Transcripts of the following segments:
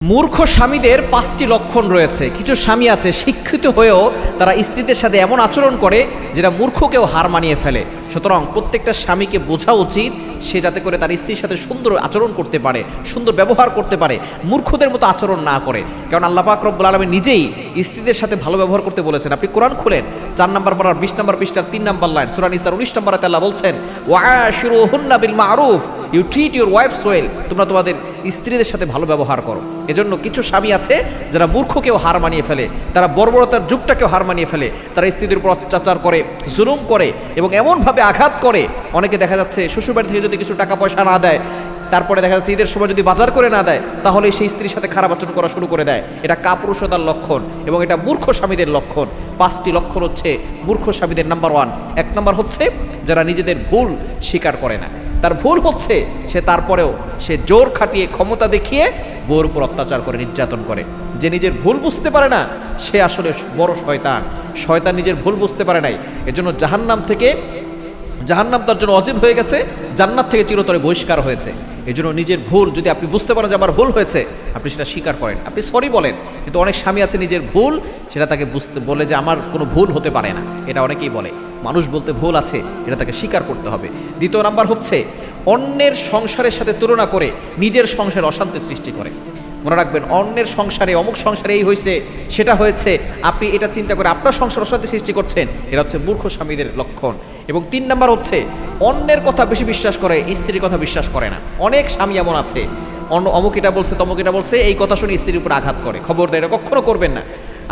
মূর্খ স্বামীদের 5টি লক্ষণ রয়েছে। কিছু স্বামী আছে শিক্ষিত হয়েও তারা স্ত্রীদের সাথে এমন আচরণ করে যেটা মূর্খকেও হার মানিয়ে ফেলে। সুতরাং প্রত্যেকটা স্বামীকে বোঝা উচিত সে যাতে করে তার স্ত্রীর সাথে সুন্দর আচরণ করতে পারে, সুন্দর ব্যবহার করতে পারে, মূর্খদের মতো আচরণ না করে। কারণ আল্লাহ পাক রব্বুল আলামিন নিজেই স্ত্রীদের সাথে ভালো ব্যবহার করতে বলেছেন। আপনি কোরআন খুলেন 4 নম্বর পারার 20 নম্বর পৃষ্ঠার 3 নম্বর লাইন, সূরা নিসার 19 নম্বর আয়াতে আল্লাহ বলছেন, ওয়াশিরুহুন্না বিল মারুফ, you treat your wives well. তোমরা তোমাদের স্ত্রীদের সাথে ভালো ব্যবহার করো। এজন্য কিছু স্বামী আছে যারা মূর্খকেও হার মানিয়ে ফেলে, তারা বর্বরতার যুগটাকেও হার মানিয়ে ফেলে, তারা স্ত্রীদের উপর অত্যাচার করে, জুলুম করে এবং এমনভাবে আঘাত করে। অনেকে দেখা যাচ্ছে শ্বশুরবাড়ি থেকে যদি কিছু টাকা পয়সা না দেয়, তারপরে দেখা যাচ্ছে ঈদের সময় যদি বাজার করে না দেয়, তাহলে সেই স্ত্রীর সাথে খারাপ আচরণ করা শুরু করে দেয়। এটা কাপুরুষতার লক্ষণ এবং এটা মূর্খ স্বামীদের লক্ষণ। 5টি লক্ষণ হচ্ছে মূর্খ স্বামীদের। নাম্বার 1, 1 নম্বর হচ্ছে যারা নিজেদের ভুল স্বীকার করে না। তার ভুল হচ্ছে সে তারপরেও সে জোর খাটিয়ে ক্ষমতা দেখিয়ে বউর উপর অত্যাচার করে, নির্যাতন করে। যে নিজের ভুল বুঝতে পারে না সে আসলে বড় শয়তান। শয়তান নিজের ভুল বুঝতে পারে নাই, এজন্য জাহান্নাম তার জন্য অজীব হয়ে গেছে, জান্নাত থেকে চিরতরে বহিষ্কার হয়েছে। এজন্য নিজের ভুল যদি আপনি বুঝতে পারেন যে আমার ভুল হয়েছে, আপনি সেটা স্বীকার করেন, আপনি সরি বলেন। কিন্তু অনেক স্বামী আছে নিজের ভুল সেটা তাকে বুঝতে বলে যে আমার কোনো ভুল হতে পারে না। এটা অনেকেই বলে। মানুষ বলতে ভুল আছে, এটা তাকে স্বীকার করতে হবে। 2 নাম্বার হচ্ছে অন্যের সংসারের সাথে তুলনা করে নিজের সংসারে অশান্তি সৃষ্টি করে। মনে রাখবেন, অন্যের সংসারে অমুক সংসারে এই হয়েছে সেটা হয়েছে, আপনি এটা চিন্তা করে আপনার সংসার অশান্তি সৃষ্টি করছেন। এটা হচ্ছে মূর্খ স্বামীদের লক্ষণ। এবং 3 নাম্বার হচ্ছে অন্যের কথা বেশি বিশ্বাস করে, স্ত্রীর কথা বিশ্বাস করে না। অনেক স্বামী এমন আছে, অমুক এটা বলছে, তমুক এটা বলছে, এই কথা শুনে স্ত্রীর উপর আঘাত করে। খবরদার, এটা কখনো করবেন না।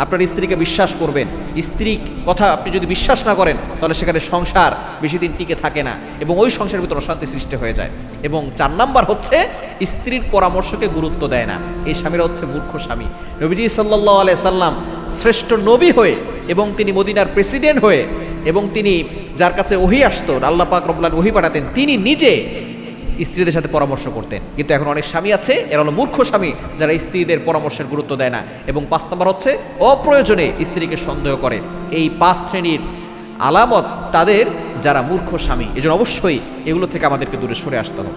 আপনার স্ত্রীকে বিশ্বাস করবেন। স্ত্রীর কথা আপনি যদি বিশ্বাস না করেন, তাহলে সেখানে সংসার বেশি দিন টিকে থাকে না এবং ওই সংসারের ভিতরে অশান্তি সৃষ্টি হয়ে যায়। এবং 4 নাম্বার হচ্ছে স্ত্রীর পরামর্শকে গুরুত্ব দেয় না। এই স্বামীরা হচ্ছে মূর্খ স্বামী। নবীজি সাল্লাল্লাহু আলাইহি সাল্লাম শ্রেষ্ঠ নবী হয়ে এবং তিনি মদিনার প্রেসিডেন্ট হয়ে এবং তিনি যার কাছে ওহী আসতো, আল্লাহ পাক রব্বুল আলামিন ওহী পাঠাতেন, তিনি নিজে স্ত্রীদের সাথে পরামর্শ করতেন। কিন্তু এখন অনেক স্বামী আছে, এরা হলো মূর্খ স্বামী, যারা স্ত্রীদের পরামর্শের গুরুত্ব দেয় না। এবং 5 নম্বর হচ্ছে অপ্রয়োজনে স্ত্রীকে সন্দেহ করে। এই 5 শ্রেণীর আলামত তাদের, যারা মূর্খ স্বামী। এজন্য অবশ্যই এগুলো থেকে আমাদেরকে দূরে সরে আসতে হবে।